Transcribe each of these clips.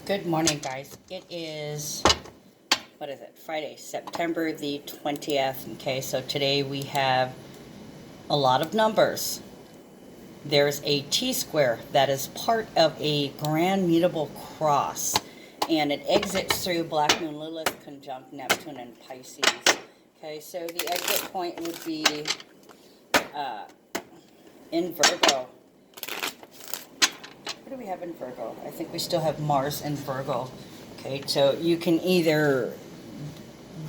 Good morning, guys. It is, what is it, Friday, September the 20th. Okay, so today we have a lot of numbers. There's a T-square that is part of a grand mutable cross, and it exits through Black Moon Lilith conjunct Neptune and Pisces. Okay, so the exit point would be in Virgo. What do we have in Virgo? I think we still have Mars in Virgo. Okay, so you can either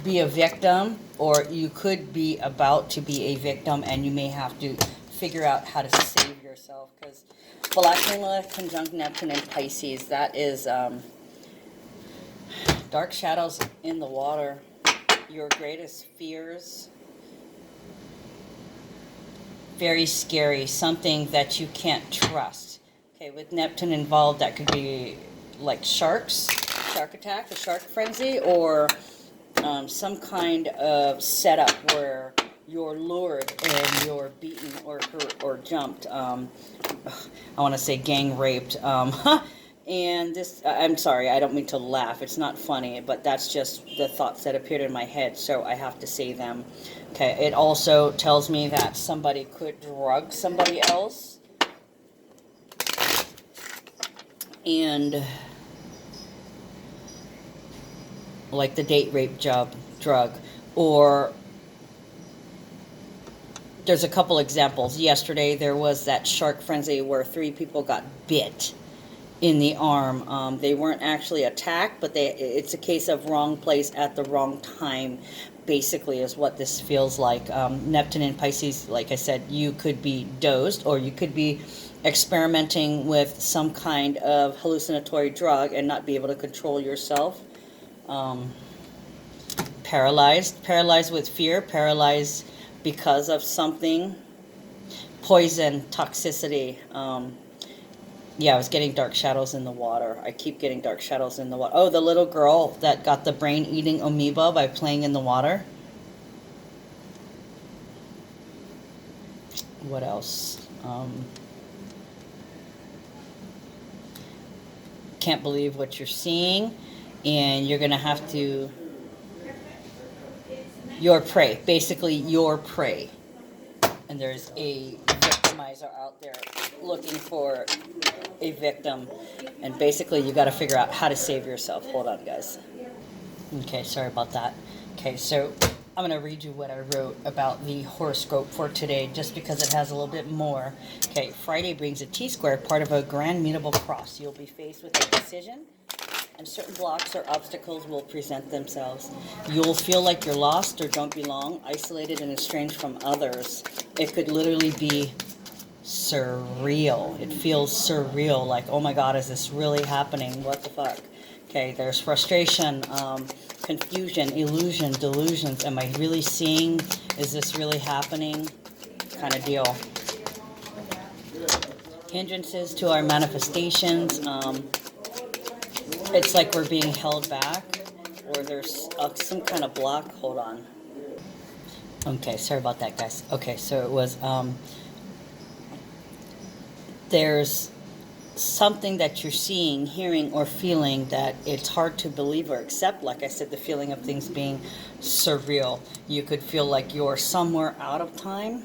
be a victim, or you could be about to be a victim, and you may have to figure out how to save yourself, because Black Moon conjunct Neptune and Pisces, that is dark shadows in the water, your greatest fears, very scary, something that you can't trust. Okay, with Neptune involved, that could be like sharks, shark attack, a shark frenzy, or some kind of setup where you're lured and you're beaten or hurt or jumped. I want to say gang raped. And this, I'm sorry, I don't mean to laugh. It's not funny, but that's just the thoughts that appeared in my head, so I have to say them. Okay, it also tells me that somebody could drug somebody else. And like the date rape drug, or there's a couple examples. Yesterday there was that shark frenzy where 3 people got bit in the arm. They weren't actually attacked, but it's a case of wrong place at the wrong time, basically, is what this feels like. Neptune and Pisces, like I said, you could be dosed, or you could be experimenting with some kind of hallucinatory drug and not be able to control yourself. Paralyzed with fear, paralyzed because of something, poison, toxicity. Yeah, I was getting dark shadows in the water. I keep getting dark shadows in the water. Oh, the little girl that got the brain-eating amoeba by playing in the water. What else? Can't believe what you're seeing, and you're gonna have to, your prey, basically your prey. And there's a victimizer out there looking for a victim, and basically you got to figure out how to save yourself. Hold on, guys. Okay, sorry about that. Okay, so I'm going to read you what I wrote about the horoscope for today, just because it has a little bit more. Okay, Friday brings a T-square, part of a grand mutable cross. You'll be faced with a decision, and certain blocks or obstacles will present themselves. You'll feel like you're lost or don't belong, isolated and estranged from others. It could literally be surreal. It feels surreal, like, oh my God, is this really happening? What the fuck? Okay, there's frustration, confusion, illusion, delusions. Am I really seeing? Is this really happening? Kind of deal. Hindrances to our manifestations. It's like we're being held back, or there's some kind of block. Hold on. Okay, sorry about that, guys. Okay, so it was, there's something that you're seeing, hearing, or feeling that it's hard to believe or accept. Like I said, the feeling of things being surreal. You could feel like you're somewhere out of time,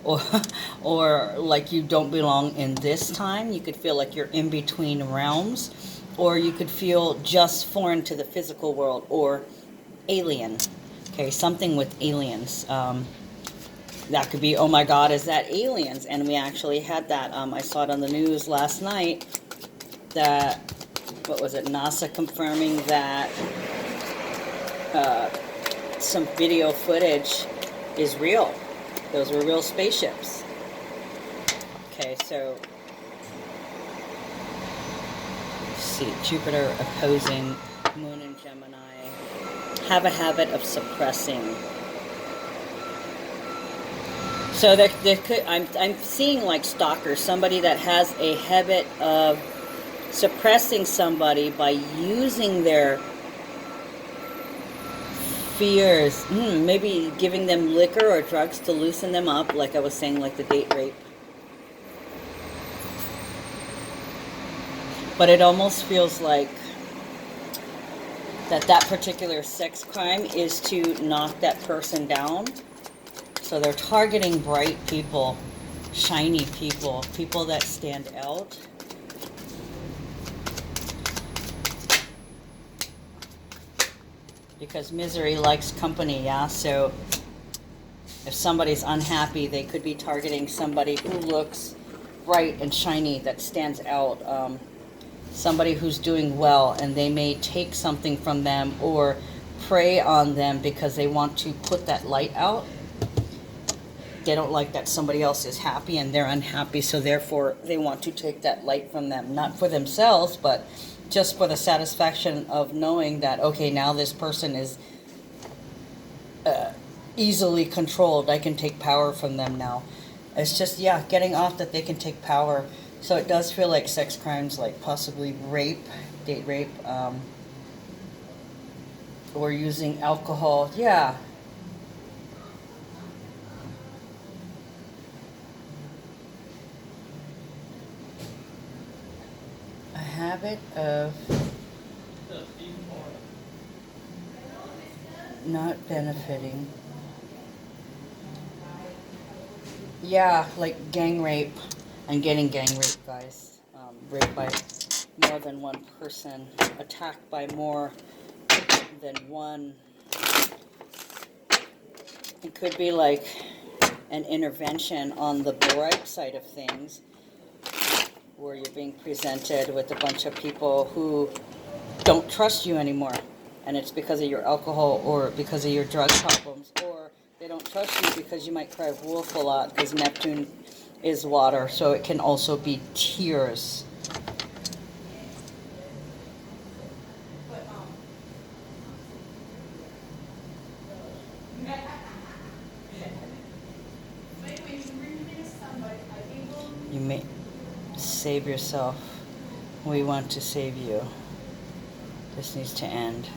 or like you don't belong in this time. You could feel like you're in between realms, or you could feel just foreign to the physical world, or alien. Okay, something with aliens. That could be, oh my God, is that aliens? And we actually had that. I saw it on the news last night that, what was it, NASA confirming that some video footage is real. Those were real spaceships. Okay, so, let's see, Jupiter opposing Moon in Gemini. Have a habit of suppressing. So there could, I'm seeing like stalkers, somebody that has a habit of suppressing somebody by using their fears, maybe giving them liquor or drugs to loosen them up, like I was saying, like the date rape. But it almost feels like that particular sex crime is to knock that person down. So they're targeting bright people, shiny people, people that stand out. Because misery likes company, yeah? So if somebody's unhappy, they could be targeting somebody who looks bright and shiny, that stands out. Somebody who's doing well, and they may take something from them or prey on them because they want to put that light out. They don't like that somebody else is happy and they're unhappy, so therefore they want to take that light from them, not for themselves, but just for the satisfaction of knowing that, okay, now this person is easily controlled. I can take power from them now. It's just, yeah, getting off that they can take power. So it does feel like sex crimes, like possibly rape, date rape, or using alcohol. Yeah. A habit of not benefiting. Yeah, like gang rape. I'm getting gang rape, guys. Raped by more than one person. Attacked by more than one. It could be like an intervention on the bright side of things, where you're being presented with a bunch of people who don't trust you anymore. And it's because of your alcohol or because of your drug problems, or they don't trust you because you might cry wolf a lot, because Neptune is water, so it can also be tears. You may save yourself. We want to save you. This needs to end.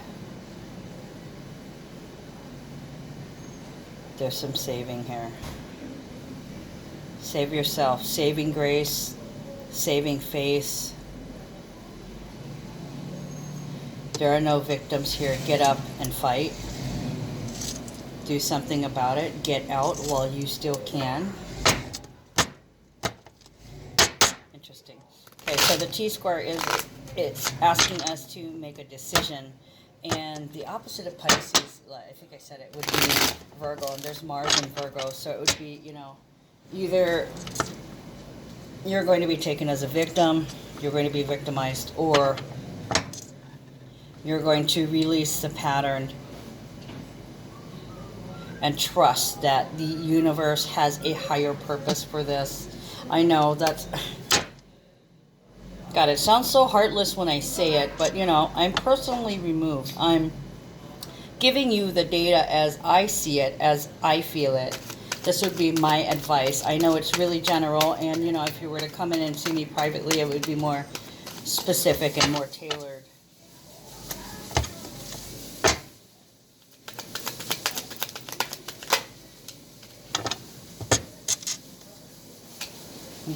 There's some saving here. Save yourself. Saving grace. Saving face. There are no victims here. Get up and fight. Do something about it. Get out while you still can. Interesting. Okay, so the T-square is, it's asking us to make a decision. And the opposite of Pisces, I think I said it, would be Virgo. And there's Mars in Virgo, so it would be, you know, either you're going to be taken as a victim, you're going to be victimized, or you're going to release the pattern and trust that the universe has a higher purpose for this. I know that's... God, it sounds so heartless when I say it, but, you know, I'm personally removed. I'm giving you the data as I see it, as I feel it. This would be my advice. I know it's really general, and, you know, if you were to come in and see me privately, it would be more specific and more tailored.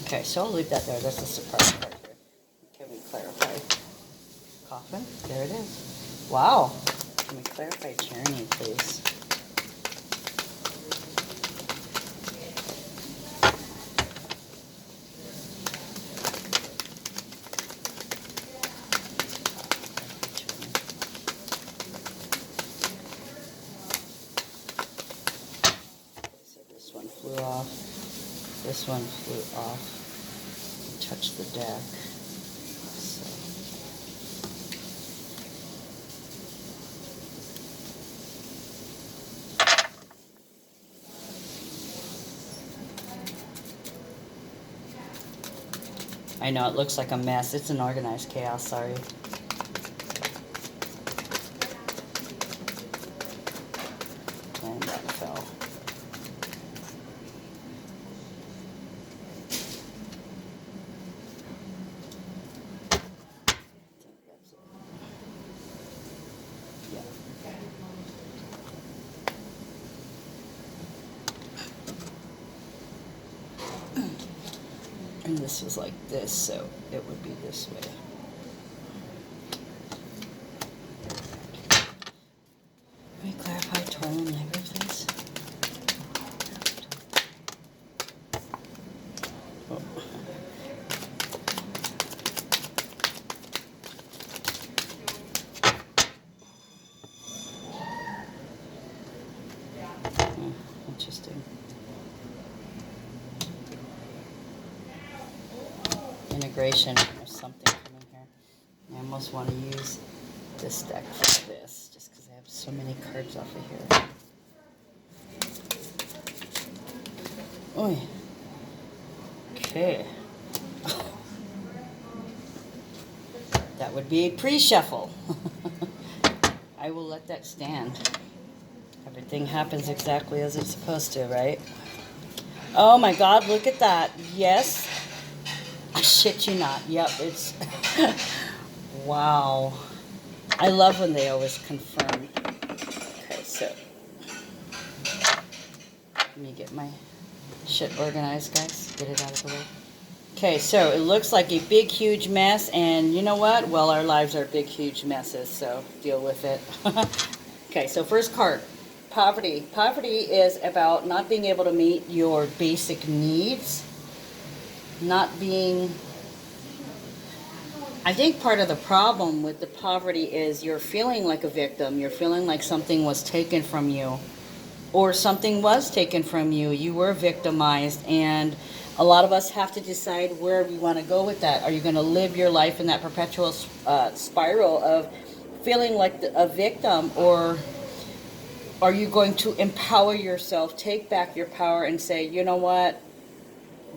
Okay, so I'll leave that there. That's a surprise part here. Can we clarify? Coffin? There it is. Wow. Can we clarify journey, please? So this one flew off. This one flew off. Touched the deck. I know it looks like a mess. It's an organized chaos, sorry. And that fell. Yeah. And this was like this, so it would be this way. integration or something coming here. I almost want to use this deck for this, just because I have so many cards off of here. Oy. Okay. That would be a pre-shuffle. I will let that stand. Everything happens exactly as it's supposed to, right? Oh my God, look at that. Yes. I shit you not. Yep, it's... Wow. I love when they always confirm. Okay, so... Let me get my shit organized, guys. Get it out of the way. Okay, so it looks like a big, huge mess, and you know what? Well, our lives are big, huge messes, so deal with it. Okay, so first card, poverty. Poverty is about not being able to meet your basic needs, not being... I think part of the problem with the poverty is you're feeling like a victim. You're feeling like something was taken from you, or something was taken from you. You were victimized, and a lot of us have to decide where we want to go with that. Are you going to live your life in that perpetual spiral of feeling like a victim, or are you going to empower yourself, take back your power, and say, you know what?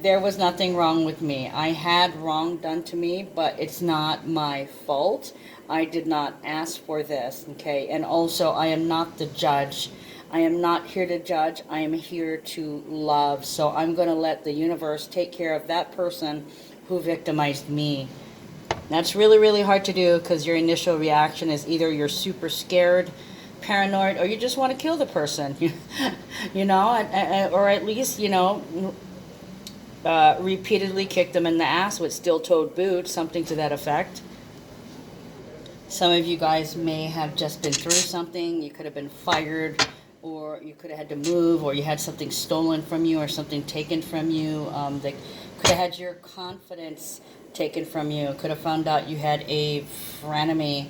There was nothing wrong with me. I had wrong done to me, but it's not my fault. I did not ask for this, okay? And also, I am not the judge. I am not here to judge. I am here to love. So I'm going to let the universe take care of that person who victimized me. That's really, really hard to do, because your initial reaction is either you're super scared, paranoid, or you just want to kill the person. You know, or at least, you know, repeatedly kick them in the ass with steel-toed boots, something to that effect. Some of you guys may have just been through something. You could have been fired, or you could have had to move, or you had something stolen from you, or something taken from you. They could have had your confidence taken from you. Could have found out you had a frenemy.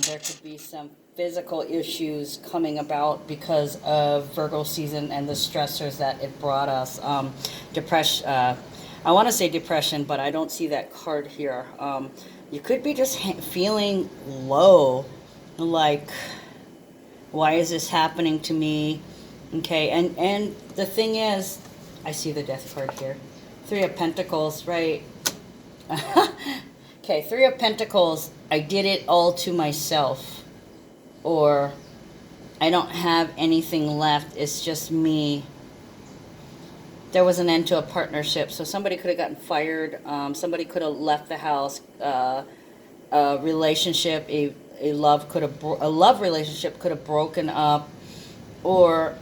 There could be some physical issues coming about because of Virgo season and the stressors that it brought us. Depression. I want to say depression, but I don't see that card here. You could be just feeling low, like, why is this happening to me? Okay, and the thing is, I see the death card here. Three of Pentacles, right? Okay, Three of Pentacles, I did it all to myself. Or, I don't have anything left, it's just me. There was an end to a partnership, so somebody could have gotten fired, somebody could have left the house, a relationship, a love relationship could have broken up, or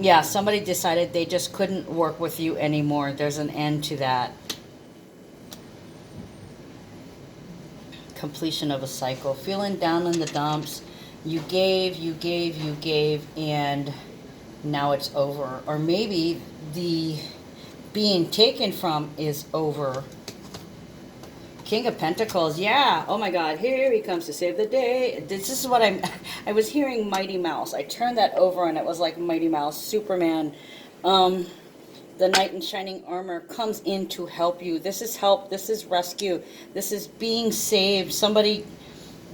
yeah, somebody decided they just couldn't work with you anymore. There's an end to that. Completion of a cycle. Feeling down in the dumps. You gave, and now it's over. Or maybe the being taken from is over. King of Pentacles, yeah. Oh my God, here he comes to save the day. This is what I was hearing Mighty Mouse. I turned that over and it was like Mighty Mouse, Superman. The knight in shining armor comes in to help you. This is help. This is rescue. This is being saved. Somebody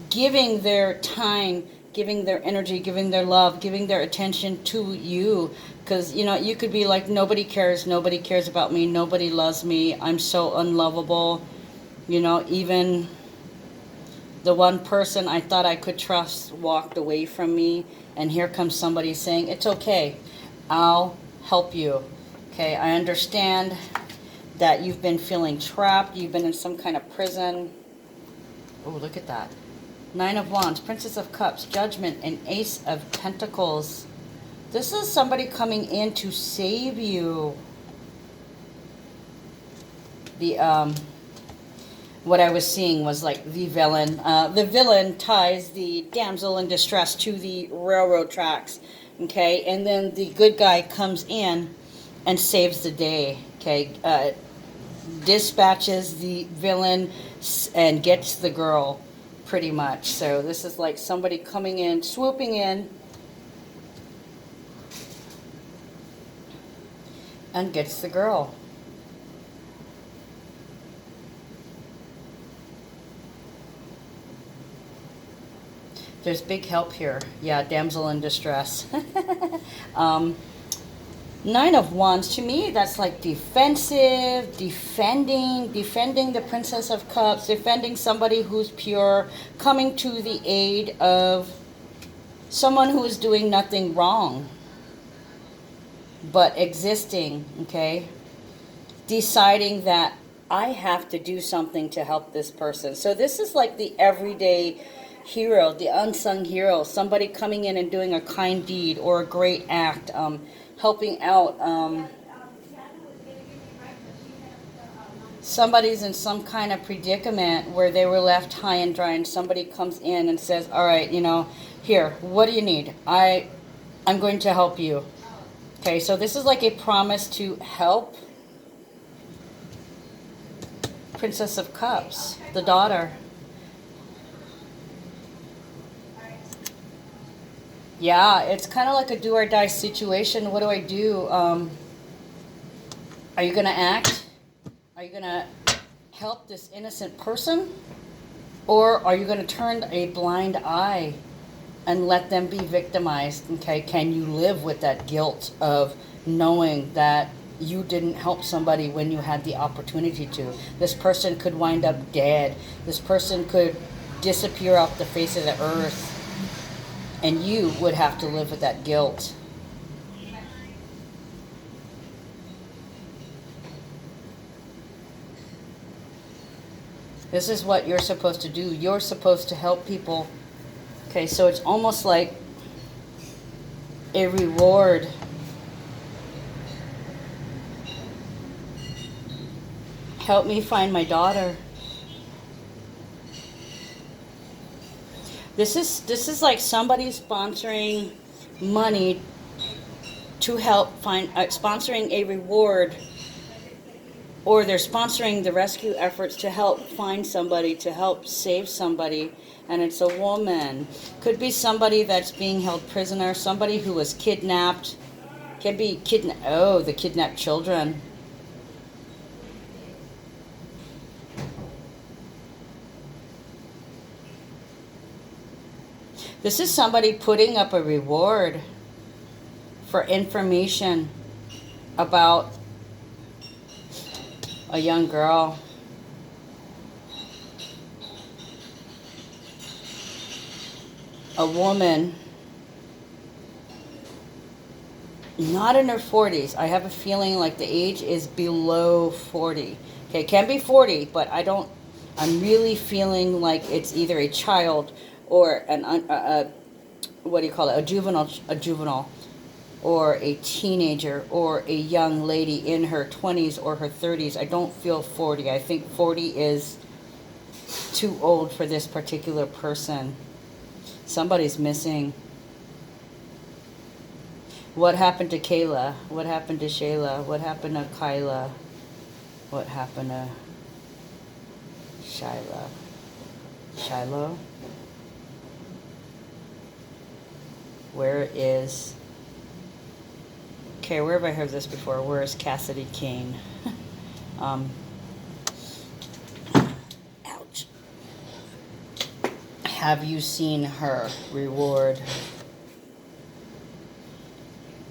giving their time, giving their energy, giving their love, giving their attention to you. Because, you know, you could be like, nobody cares about me, nobody loves me, I'm so unlovable. You know, even the one person I thought I could trust walked away from me. And here comes somebody saying, it's okay, I'll help you. Okay, I understand that you've been feeling trapped. You've been in some kind of prison. Oh, look at that. Nine of Wands, Princess of Cups, Judgment, and Ace of Pentacles. This is somebody coming in to save you. What I was seeing was like the villain. The villain ties the damsel in distress to the railroad tracks. Okay, and then the good guy comes in and saves the day. Okay, dispatches the villain and gets the girl, pretty much. So this is like somebody coming in, swooping in, and gets the girl. There's big help here. Yeah, damsel in distress. Nine of Wands, to me, that's like defensive, defending the Princess of Cups, defending somebody who's pure, coming to the aid of someone who is doing nothing wrong, but existing, okay? Deciding that I have to do something to help this person. So this is like the everyday hero, the unsung hero, somebody coming in and doing a kind deed or a great act, helping out. Somebody's in some kind of predicament where they were left high and dry, and somebody comes in and says, all right, you know, here, what do you need? I'm going to help you. Okay, so this is like a promise to help Princess of Cups, the daughter. Yeah, it's kind of like a do or die situation. What do I do? Are you going to act? Are you going to help this innocent person? Or are you going to turn a blind eye and let them be victimized? Okay, can you live with that guilt of knowing that you didn't help somebody when you had the opportunity to? This person could wind up dead. This person could disappear off the face of the earth. And you would have to live with that guilt. This is what you're supposed to do. You're supposed to help people. Okay, so it's almost like a reward. Help me find my daughter. This is like somebody sponsoring money to help find, sponsoring a reward, or they're sponsoring the rescue efforts to help find somebody, to help save somebody, and it's a woman. Could be somebody that's being held prisoner, somebody who was kidnapped. Can be the kidnapped children. This is somebody putting up a reward for information about a young girl. A woman, not in her 40s. I have a feeling like the age is below 40. Okay, it can be 40, but I'm really feeling like it's either a child or what do you call it? A juvenile, or a teenager, or a young lady in her 20s or her 30s. I don't feel 40. I think 40 is too old for this particular person. Somebody's missing. What happened to Kayla? What happened to Shayla? What happened to Kyla? What happened to Shiloh? Where is... Okay, where have I heard this before? Where is Cassidy Kane? Ouch. Have you seen her reward?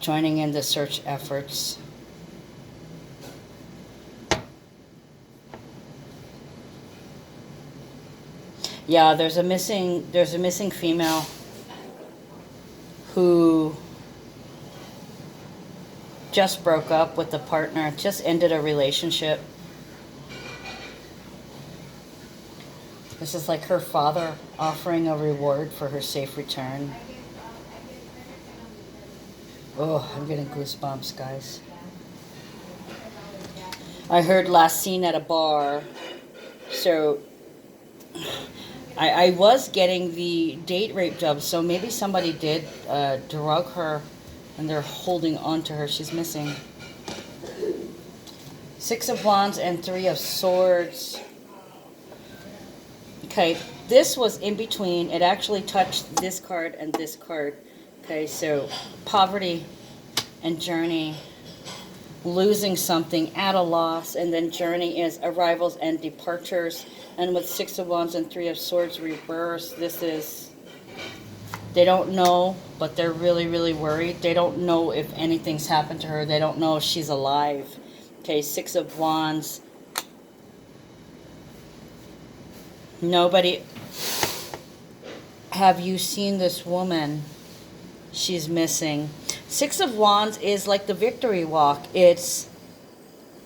Joining in the search efforts. Yeah, there's a missing female who just broke up with the partner, just ended a relationship. This is like her father offering a reward for her safe return. Oh, I'm getting goosebumps, guys. I heard last seen at a bar, so I was getting the date rape dub, so maybe somebody did drug her and they're holding on to her. She's missing. 6 of Wands and 3 of Swords. Okay, this was in between. It actually touched this card and this card. Okay, so poverty and journey. Losing something at a loss, and then journey is arrivals and departures. And with 6 of Wands and 3 of Swords reversed, this is They don't know, but they're really, really worried. They don't know if anything's happened to her. They don't know if she's alive. Okay, Six of Wands. Nobody. Have you seen this woman? She's missing. Six of Wands is like the victory walk. It's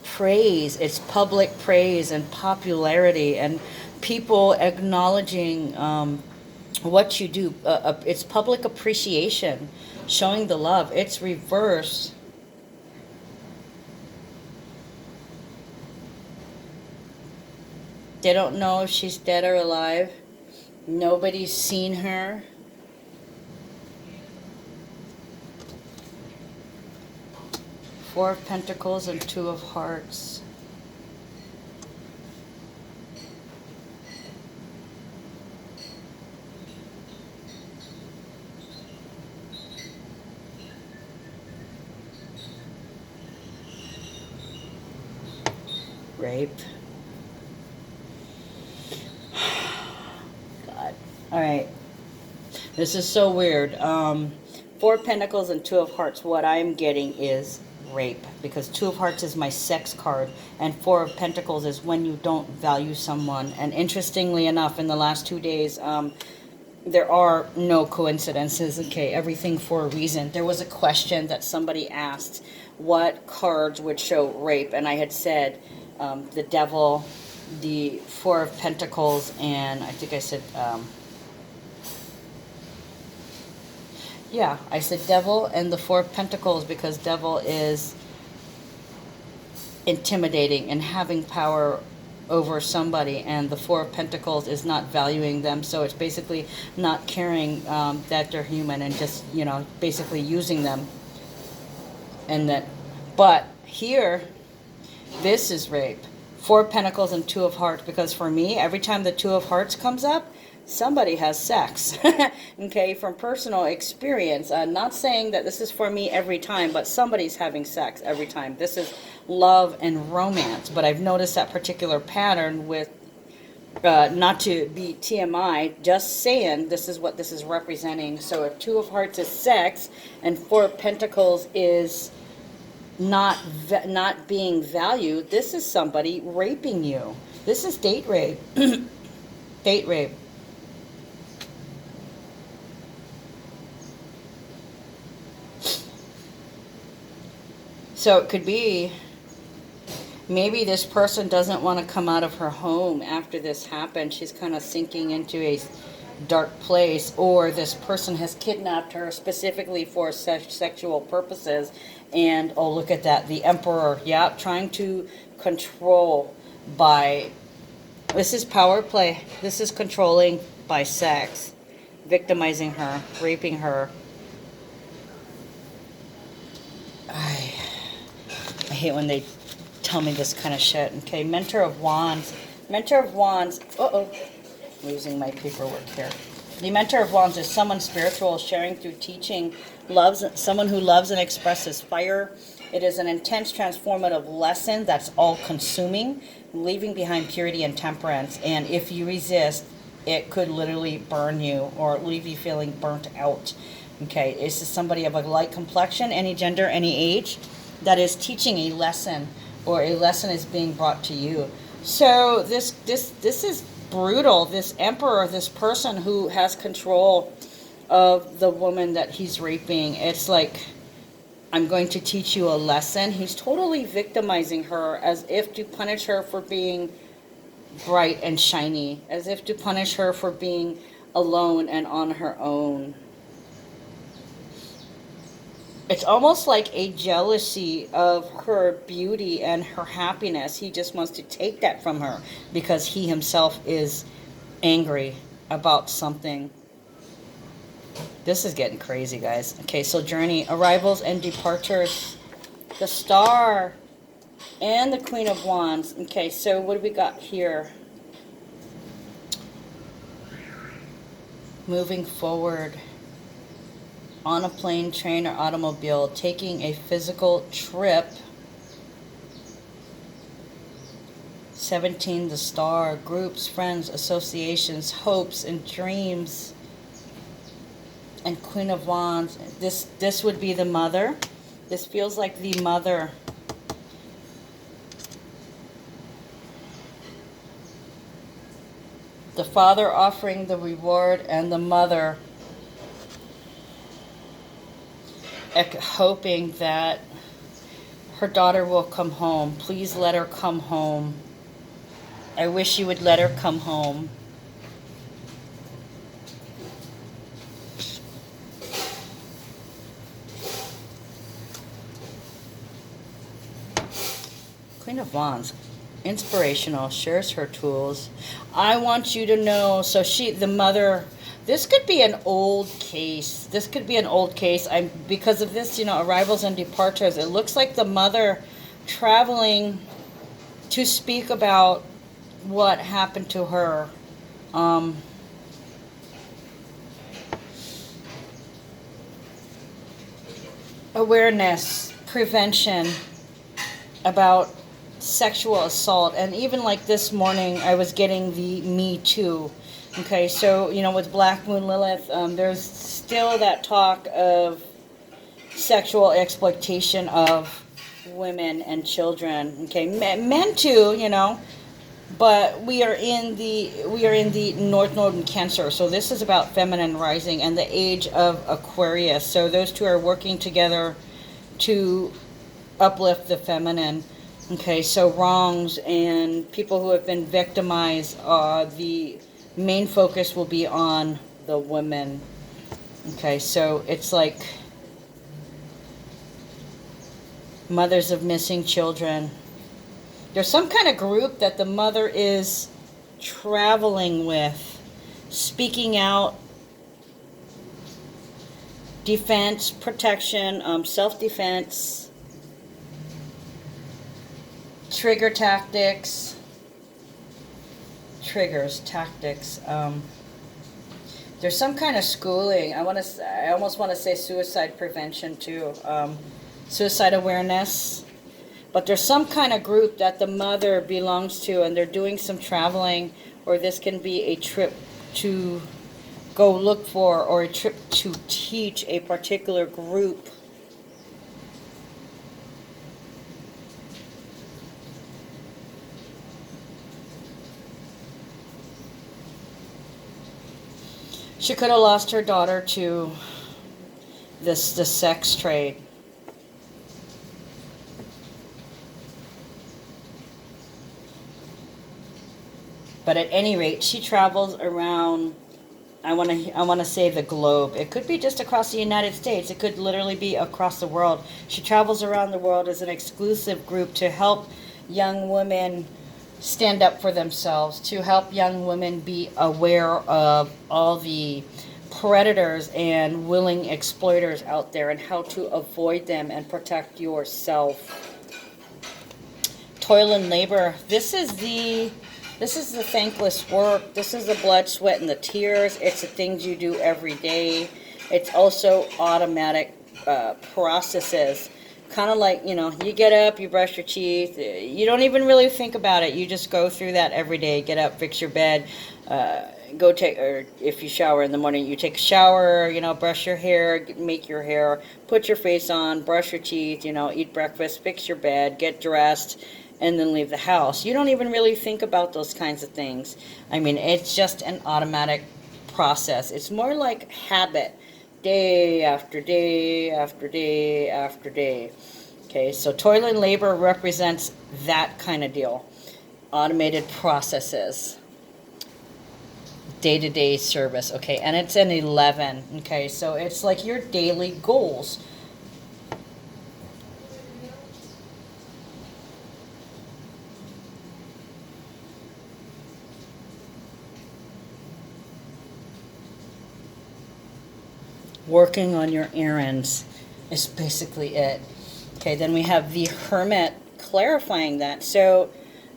praise. It's public praise and popularity and people acknowledging what you do. It's public appreciation, showing the love. It's reverse. They don't know if she's dead or alive. Nobody's seen her. Four of Pentacles and Two of Hearts. Rape. God. All right. This is so weird. Four of Pentacles and Two of Hearts. What I'm getting is rape, because Two of Hearts is my sex card and Four of Pentacles is when you don't value someone. And interestingly enough, in the last 2 days, there are no coincidences. Okay, everything for a reason. There was a question that somebody asked, what cards would show rape? And I had said the Devil, the Four of Pentacles, and I think I said yeah, I said Devil and the Four of Pentacles, because Devil is intimidating and having power over somebody, and the Four of Pentacles is not valuing them. So it's basically not caring that they're human and just, you know, basically using them. And that, but here, this is rape. Four of Pentacles and Two of Hearts, because for me, every time the Two of Hearts comes up, somebody has sex. Okay, from personal experience. Not saying that this is for me every time, but somebody's having sex every time. This is love and romance. But I've noticed that particular pattern with, not to be TMI, just saying this is what this is representing. So if Two of Hearts is sex and Four of Pentacles is not being valued, this is somebody raping you. This is date rape. Date rape. So it could be, maybe this person doesn't want to come out of her home after this happened. She's kind of sinking into a dark place, or this person has kidnapped her specifically for sexual purposes. And oh, look at that, the Emperor. Yeah, trying to control by, this is power play. This is controlling by sex, victimizing her, raping her. I hate when they tell me this kind of shit. Okay, Mentor of Wands. Mentor of Wands. Uh-oh. Losing my paperwork here. The Mentor of Wands is someone spiritual, sharing through teaching, loves, someone who loves and expresses fire. It is an intense, transformative lesson that's all-consuming, leaving behind purity and temperance. And if you resist, it could literally burn you or leave you feeling burnt out. Okay, this is somebody of a light complexion, any gender, any age, that is teaching a lesson, or a lesson is being brought to you. So this is brutal. This Emperor, this person who has control of the woman that he's raping, it's like, I'm going to teach you a lesson. He's totally victimizing her, as if to punish her for being bright and shiny, as if to punish her for being alone and on her own. It's almost like a jealousy of her beauty and her happiness. He just wants to take that from her because he himself is angry about something. This is getting crazy, guys. Okay, so journey, arrivals and departures. The Star and the Queen of Wands. Okay, so what do we got here? Moving forward. On a plane, train, or automobile, taking a physical trip. 17, the Star, groups, friends, associations, hopes, and dreams. and Queen of Wands. This would be the mother. This feels like the mother. The father offering the reward, and the mother hoping that her daughter will come home. Please let her come home. I wish you would let her come home. Queen of Wands, inspirational, shares her tools. I want you to know, so the mother, this could be an old case. This could be an old case. Because of this, arrivals and departures, it looks like the mother traveling to speak about what happened to her. Awareness, prevention about sexual assault. And even like this morning, I was getting the Me Too. Okay, so, with Black Moon Lilith, there's still that talk of sexual exploitation of women and children. Okay, men too, but we are in the North Node in Cancer. So this is about feminine rising and the age of Aquarius. So those two are working together to uplift the feminine. Okay, so wrongs and people who have been victimized, the main focus will be on the women. Okay, so it's like mothers of missing children. There's some kind of group that the mother is traveling with, speaking out, defense, protection, self-defense, trigger tactics, tactics. There's some kind of schooling. I almost want to say suicide prevention too, suicide awareness. But there's some kind of group that the mother belongs to, and they're doing some traveling, or this can be a trip to go look for, or a trip to teach a particular group. She could have lost her daughter to the sex trade. But at any rate, she travels around, I want to say the globe. It could be just across the United States. It could literally be across the world. She travels around the world as an exclusive group to help young women stand up for themselves, to help young women be aware of all the predators and willing exploiters out there and how to avoid them and protect yourself. Toil and labor. This is the thankless work. This is the blood, sweat, and the tears. It's the things you do every day. It's also automatic processes. Kind of like, you get up, you brush your teeth. You don't even really think about it. You just go through that every day. Get up, fix your bed, or if you shower in the morning, you take a shower, brush your hair, make your hair, put your face on, brush your teeth, eat breakfast, fix your bed, get dressed, and then leave the house. You don't even really think about those kinds of things. I mean, it's just an automatic process. It's more like habit, day after day after day after day. Okay, so toil and labor represents that kind of deal. Automated processes. Day-to-day service. Okay, and it's an 11. Okay, so it's like your daily goals. Working on your errands is basically it. Okay, then we have the Hermit clarifying that. So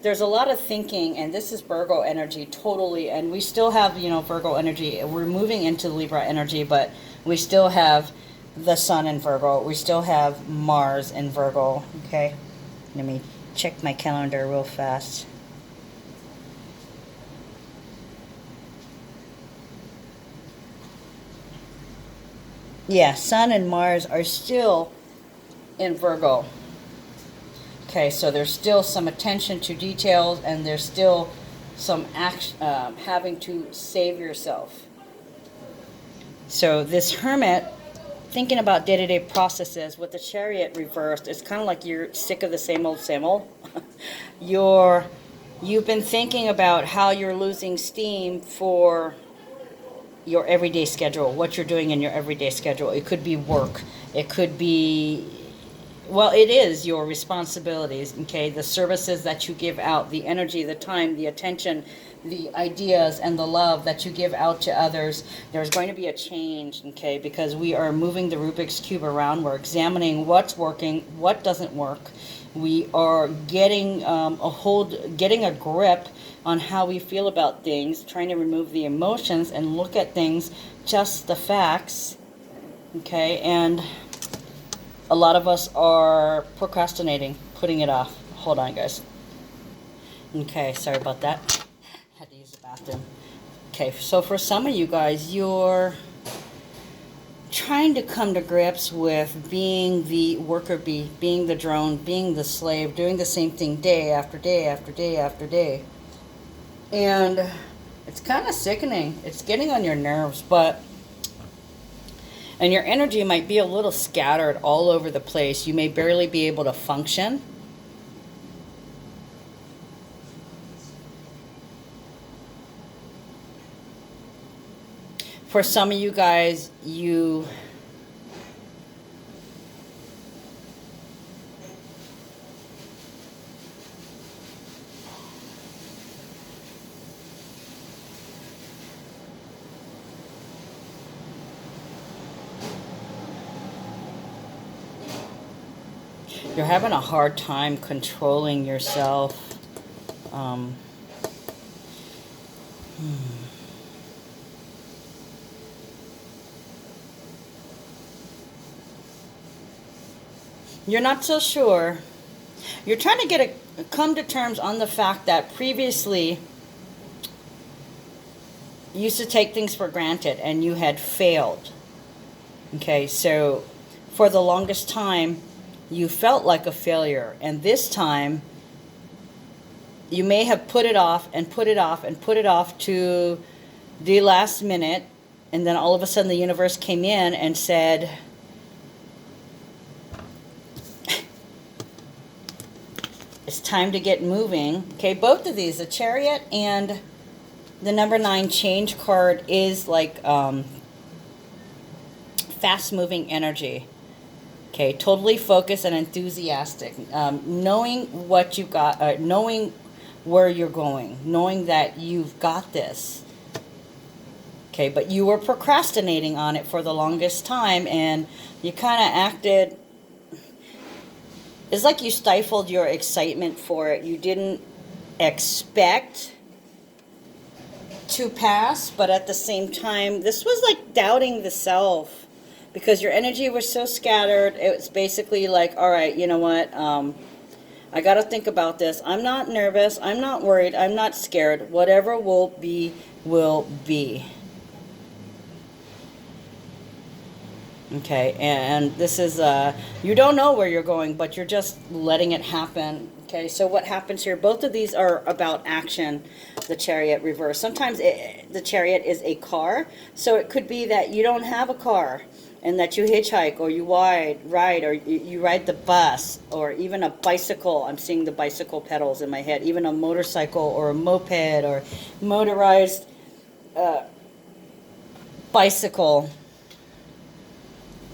there's a lot of thinking, and this is Virgo energy totally, and we still have, Virgo energy. We're moving into Libra energy, but we still have the Sun in Virgo. We still have Mars in Virgo, okay? Let me check my calendar real fast. Yeah, Sun and Mars are still in Virgo. Okay, so there's still some attention to details, and there's still some action, having to save yourself. So this Hermit, thinking about day-to-day processes with the Chariot reversed, it's kind of like you're sick of the same old. You've been thinking about how you're losing steam for your everyday schedule, what you're doing in your everyday schedule. It could be work. It could be, well, it is your responsibilities, okay? The services that you give out, the energy, the time, the attention, the ideas, and the love that you give out to others. There's going to be a change, okay? Because we are moving the Rubik's Cube around. We're examining what's working, what doesn't work. We are getting getting a grip on how we feel about things, trying to remove the emotions and look at things, just the facts, okay? And a lot of us are procrastinating, putting it off. Hold on, guys. Okay, sorry about that. Had to use the bathroom. Okay, so for some of you guys, you're trying to come to grips with being the worker bee, being the drone, being the slave, doing the same thing day after day after day after day. And it's kind of sickening. It's getting on your nerves, and your energy might be a little scattered all over the place. You may barely be able to function. For some of you guys, you're having a hard time controlling yourself. You're not so sure. You're trying to come to terms on the fact that previously you used to take things for granted and you had failed. Okay, so for the longest time, you felt like a failure. And this time, you may have put it off and put it off and put it off to the last minute. And then all of a sudden the universe came in and said, it's time to get moving. Okay, both of these, the Chariot and the number 9 change card, is like fast-moving energy. Okay, totally focused and enthusiastic. Knowing what you got, knowing where you're going, knowing that you've got this. Okay, but you were procrastinating on it for the longest time, and you kind of acted, it's like you stifled your excitement for it. You didn't expect to pass, but at the same time, this was like doubting the self, because your energy was so scattered. It was basically like, all right, you know what? I got to think about this. I'm not nervous. I'm not worried. I'm not scared. Whatever will be, will be. Okay, and this is, you don't know where you're going, but you're just letting it happen. Okay, so what happens here? Both of these are about action, the Chariot reverse. Sometimes the Chariot is a car, so it could be that you don't have a car and that you hitchhike, or you ride, or you ride the bus, or even a bicycle. I'm seeing the bicycle pedals in my head. Even a motorcycle or a moped or motorized bicycle.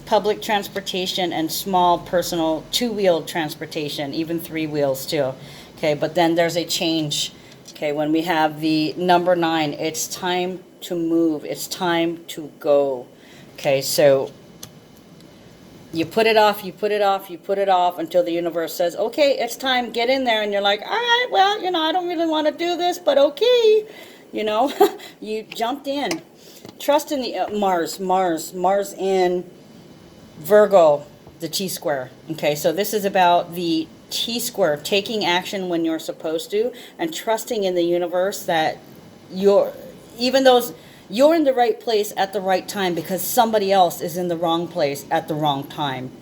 Public transportation and small personal two-wheeled transportation, even 3 wheels too. Okay, but then there's a change. Okay, when we have the number 9, it's time to move. It's time to go. Okay, so you put it off, you put it off, you put it off until the universe says, okay, it's time, get in there. And you're like, all right, well, I don't really want to do this, but okay. You jumped in. Trust in the Mars in Virgo, the T-square. Okay, so this is about the T-square, taking action when you're supposed to, and trusting in the universe that even those You're in the right place at the right time because somebody else is in the wrong place at the wrong time.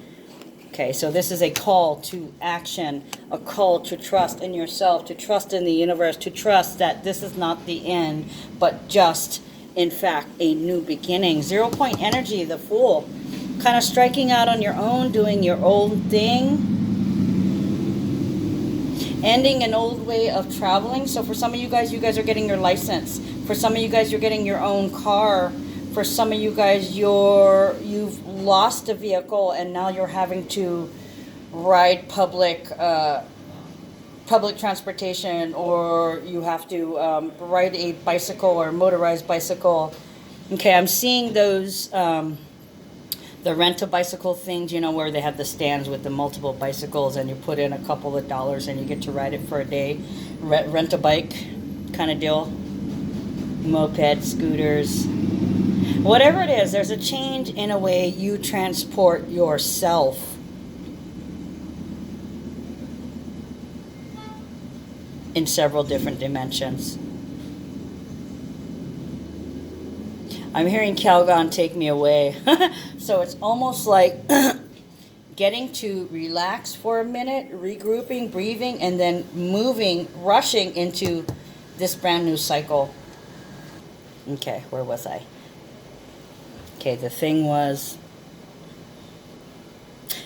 Okay, so this is a call to action, a call to trust in yourself, to trust in the universe, to trust that this is not the end, but just, in fact, a new beginning. 0 point energy, the Fool. Kind of striking out on your own, doing your own thing. Ending an old way of traveling. So for some of you guys are getting your license. For some of you guys, you're getting your own car. For some of you guys, you've lost a vehicle and now you're having to ride public transportation, or you have to ride a bicycle or motorized bicycle. Okay, I'm seeing those the rent-a-bicycle things, you know, where they have the stands with the multiple bicycles and you put in a couple of dollars and you get to ride it for a day. Rent a bike kind of deal. Moped, scooters. Whatever it is, there's a change in a way you transport yourself. In several different dimensions. I'm hearing Calgon take me away. So it's almost like getting to relax for a minute, regrouping, breathing, and then moving, rushing into this brand new cycle. Okay, where was I? Okay, the thing was,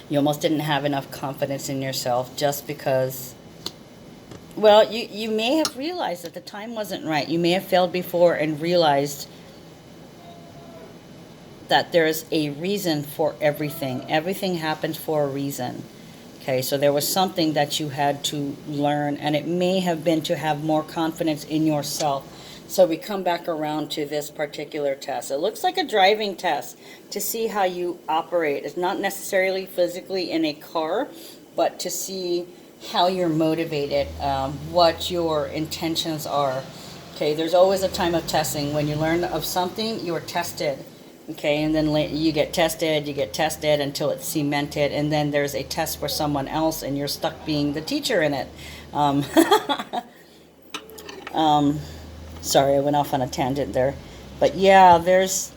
you almost didn't have enough confidence in yourself just because, well, you may have realized that the time wasn't right. You may have failed before and realized that there's a reason for everything. Everything happens for a reason. Okay, so there was something that you had to learn, and it may have been to have more confidence in yourself. So we come back around to this particular test. It looks like a driving test to see how you operate. It's not necessarily physically in a car, but to see how you're motivated, what your intentions are. Okay, there's always a time of testing. When you learn of something, you're tested. Okay, and then you get tested until it's cemented, and then there's a test for someone else, and you're stuck being the teacher in it. Sorry, I went off on a tangent there. But yeah, there's...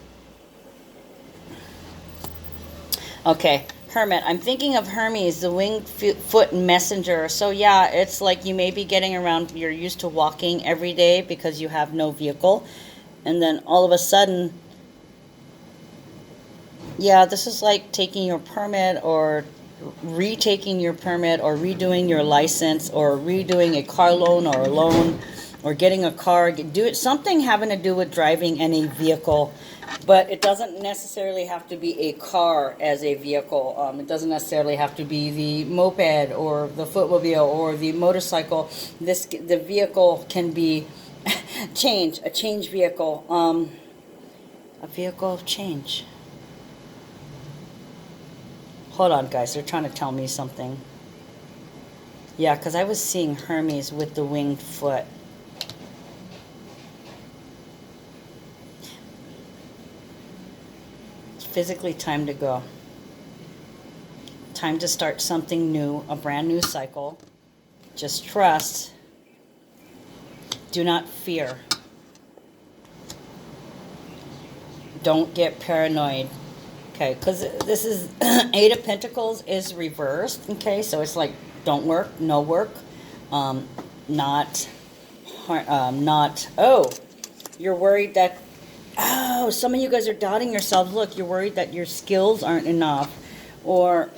Okay, Hermit. I'm thinking of Hermes, the winged foot messenger. So yeah, it's like you may be getting around, you're used to walking every day because you have no vehicle. And then all of a sudden... Yeah, this is like taking your permit or retaking your permit or redoing your license or redoing a car loan or a loan or getting a car. Do it, something having to do with driving any vehicle, but it doesn't necessarily have to be a car as a vehicle. It doesn't necessarily have to be the moped or the footmobile or the motorcycle. The vehicle can be a change vehicle, a vehicle of change. Hold on, guys. They're trying to tell me something. Yeah, because I was seeing Hermes with the winged foot. It's physically time to go. Time to start something new, a brand new cycle. Just trust. Do not fear. Don't get paranoid. Okay, because this is Eight of Pentacles is reversed. Okay, so it's like don't work, no work, not. Oh, you're worried that. Oh, some of you guys are doubting yourselves. Look, you're worried that your skills aren't enough, or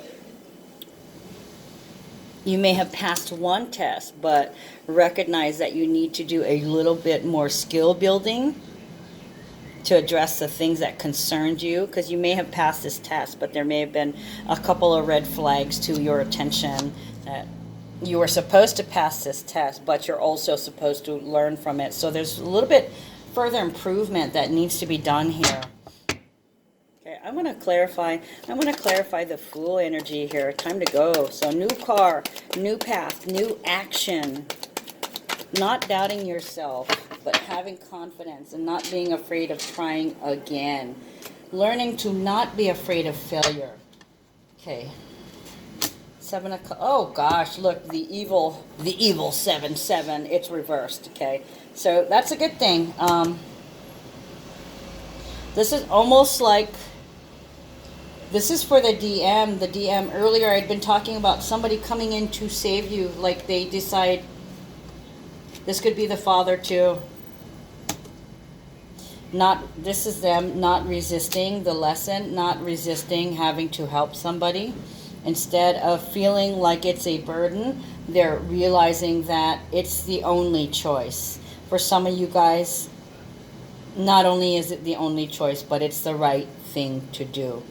you may have passed one test, but recognize that you need to do a little bit more skill building to address the things that concerned you, because you may have passed this test, but there may have been a couple of red flags to your attention that you were supposed to pass this test, but you're also supposed to learn from it. So there's a little bit further improvement that needs to be done here. Okay, I'm going to clarify the Fool energy here. Time to go. So new car, new path, new action. Not doubting yourself, but having confidence and not being afraid of trying again. Learning to not be afraid of failure. Okay. 7 o'clock. Oh gosh, look, the evil 7-7. It's reversed. Okay, so that's a good thing. This is almost like, this is for the DM. The DM earlier, I'd been talking about somebody coming in to save you. Like they decide, this could be the father too. This is them not resisting the lesson, not resisting having to help somebody. Instead of feeling like it's a burden, they're realizing that it's the only choice. For some of you guys, not only is it the only choice, but it's the right thing to do.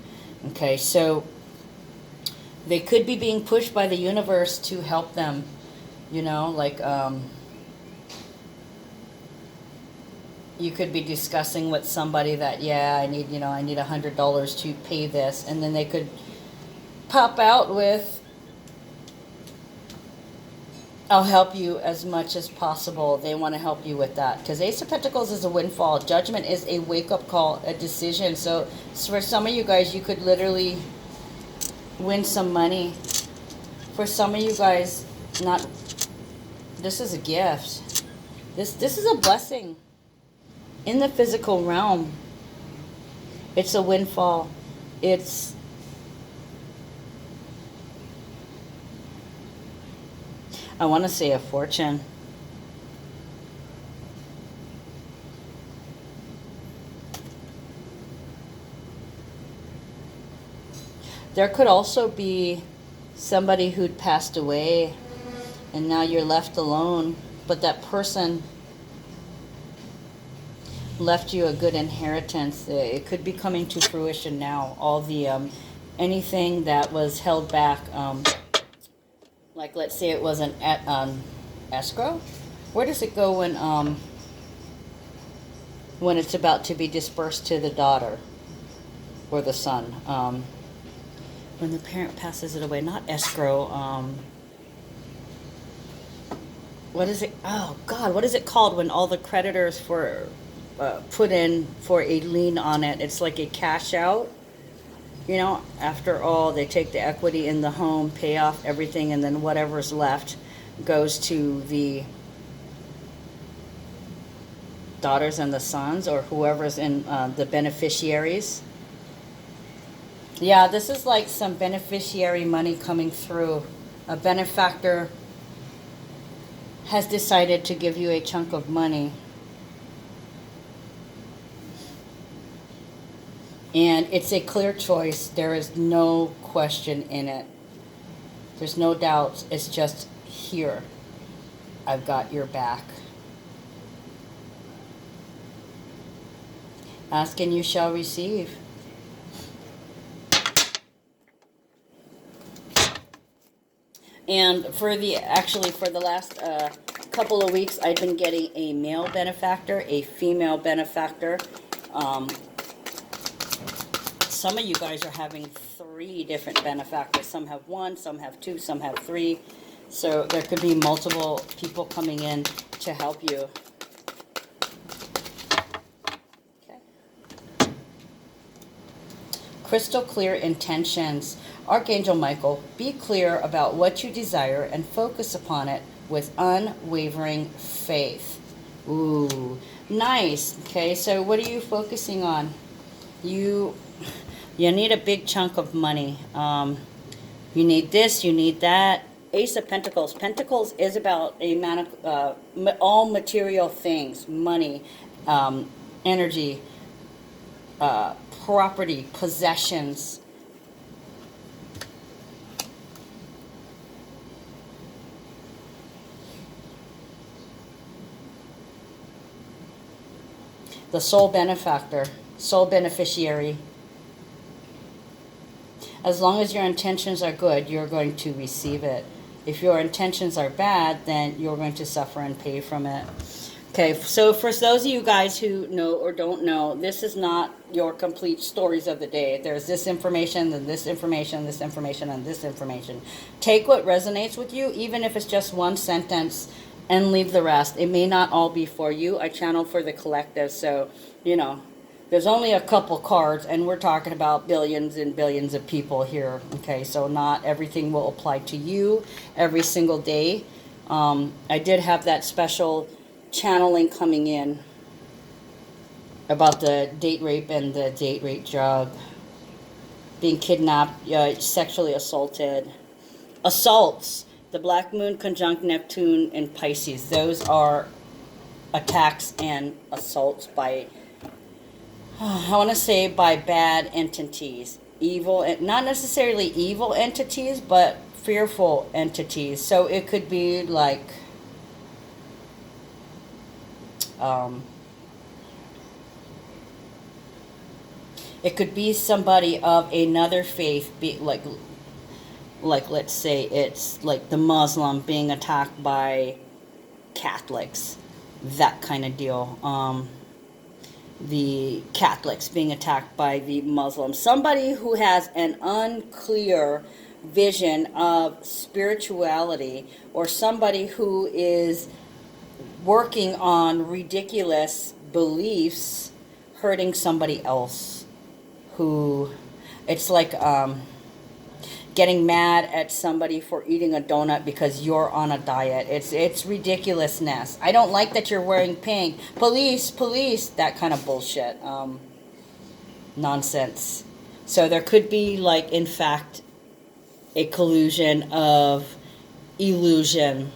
Okay, so they could be being pushed by the universe to help them, you know, like you could be discussing with somebody that, yeah, I need $100 to pay this, and then they could pop out with, I'll help you as much as possible. They want to help you with that. Because Ace of Pentacles is a windfall. Judgment is a wake-up call, a decision. So for some of you guys, you could literally win some money. For some of you guys, this is a gift. This is a blessing. In the physical realm, it's a windfall. I want to say a fortune. There could also be somebody who'd passed away and now you're left alone, but that person left you a good inheritance. It could be coming to fruition now. All the anything that was held back, like let's say it was an escrow. Where does it go when it's about to be dispersed to the daughter or the son? When the parent passes it away, not escrow. What is it? Oh God, what is it called when all the creditors put in for a lien on it? It's like a cash out. You know, after all, they take the equity in the home, pay off everything, and then whatever's left goes to the daughters and the sons, or whoever's in the beneficiaries. Yeah, this is like some beneficiary money coming through. A benefactor has decided to give you a chunk of money. And it's a clear choice. There is no question in it. There's no doubts. It's just, here, I've got your back. Ask and you shall receive. And for the last couple of weeks, I've been getting a male benefactor, a female benefactor. Some of you guys are having 3 different benefactors. Some have 1, some have 2, some have 3. So there could be multiple people coming in to help you. Okay. Crystal clear intentions. Archangel Michael, be clear about what you desire and focus upon it with unwavering faith. Ooh, nice. Okay, so what are you focusing on? You need a big chunk of money. You need this, you need that. Ace of Pentacles. Pentacles is about all material things, money, energy, property, possessions. The soul benefactor, soul beneficiary. As long as your intentions are good, you're going to receive it. If your intentions are bad, then you're going to suffer and pay from it. Okay, so for those of you guys who know or don't know, this is not your complete stories of the day. There's this information, then this information, this information, and this information. Take what resonates with you, even if it's just one sentence, and leave the rest. It may not all be for you. I channel for the collective, so, you know, there's only a couple cards, and we're talking about billions and billions of people here, okay? So not everything will apply to you every single day. I did have that special channeling coming in. about the date rape and the date rape drug, being kidnapped, sexually assaulted, assaults. The black moon conjunct Neptune and Pisces. Those are attacks and assaults by, I want to say, by bad entities. Evil, not necessarily evil entities, but fearful entities. So it could be like, it could be somebody of another faith, be like let's say it's like the Muslim being attacked by Catholics, that kind of deal. The Catholics being attacked by the Muslims. Somebody who has an unclear vision of spirituality, or somebody who is working on ridiculous beliefs, hurting somebody else. Who, it's like getting mad at somebody for eating a donut because you're on a diet. It's ridiculousness. I don't like that you're wearing pink. Police, police, that kind of bullshit. Nonsense. So there could be, like, in fact, a collusion of illusion.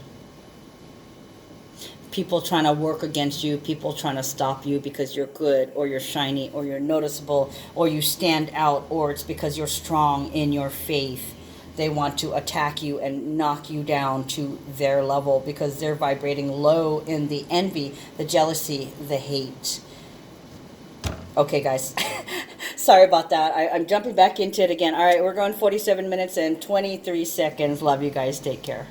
People trying to work against you, people trying to stop you because you're good, or you're shiny, or you're noticeable, or you stand out, or it's because you're strong in your faith. They want to attack you and knock you down to their level because they're vibrating low in the envy, the jealousy, the hate. Okay, guys. Sorry about that. I'm jumping back into it again. All right, we're going 47 minutes and 23 seconds. Love you guys. Take care.